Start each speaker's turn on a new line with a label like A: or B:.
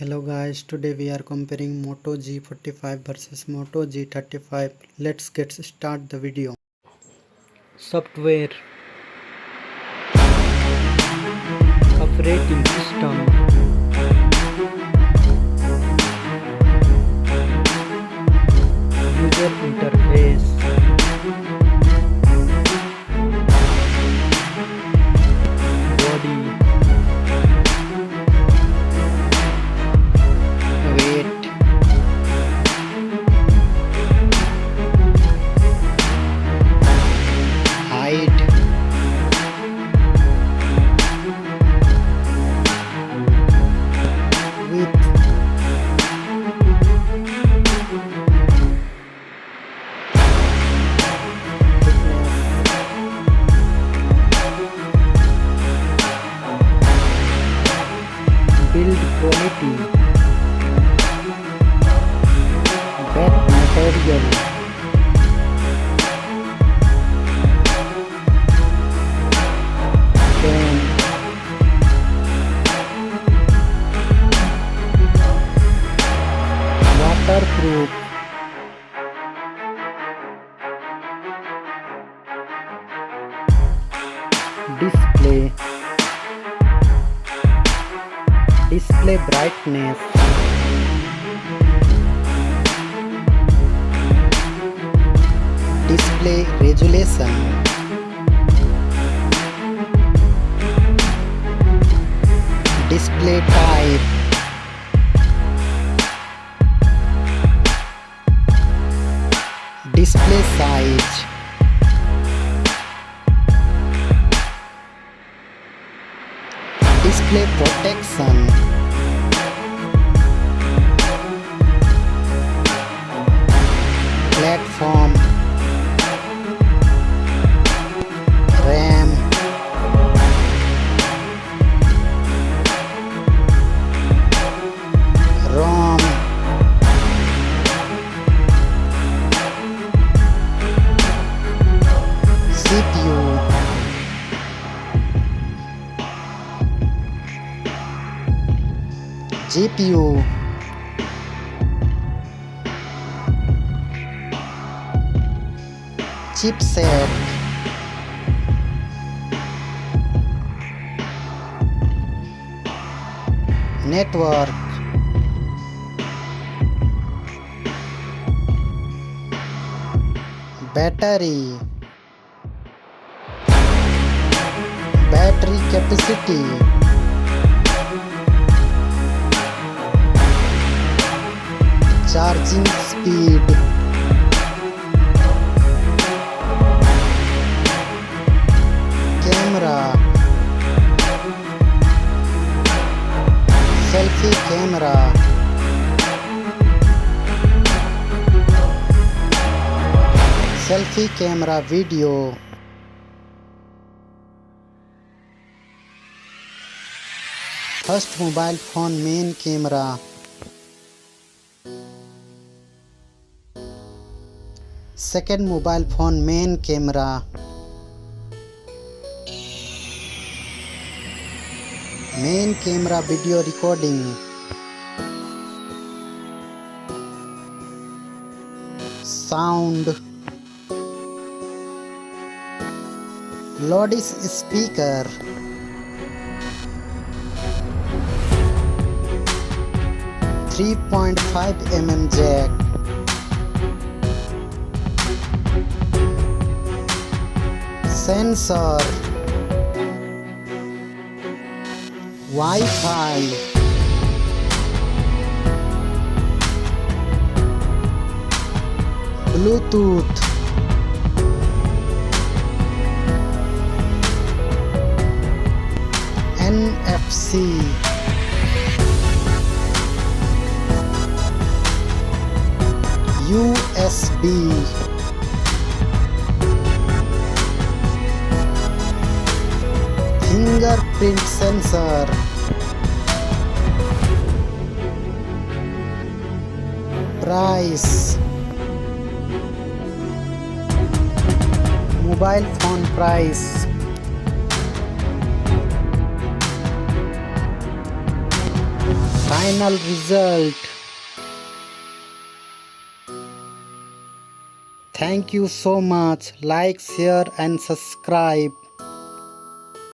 A: Hello guys, today we are comparing Moto G45 versus Moto G35. Let's get start the video. Software, operating system, user interface, body, weight, height, width, build quality, back material, frame, waterproof, display, display brightness, display resolution, display type, display size, display protection, platform, RAM, ROM, CPU, GPU, chipset, network, battery, battery capacity, charging speed, camera, selfie camera, selfie camera video, first mobile phone main camera, second mobile phone main camera, main camera video recording, sound, loudspeaker, .5 mm jack, sensor, Wi-Fi, Bluetooth, NFC, USB, fingerprint sensor, price, mobile phone price, time final result. Thank you so much. Like, share and subscribe.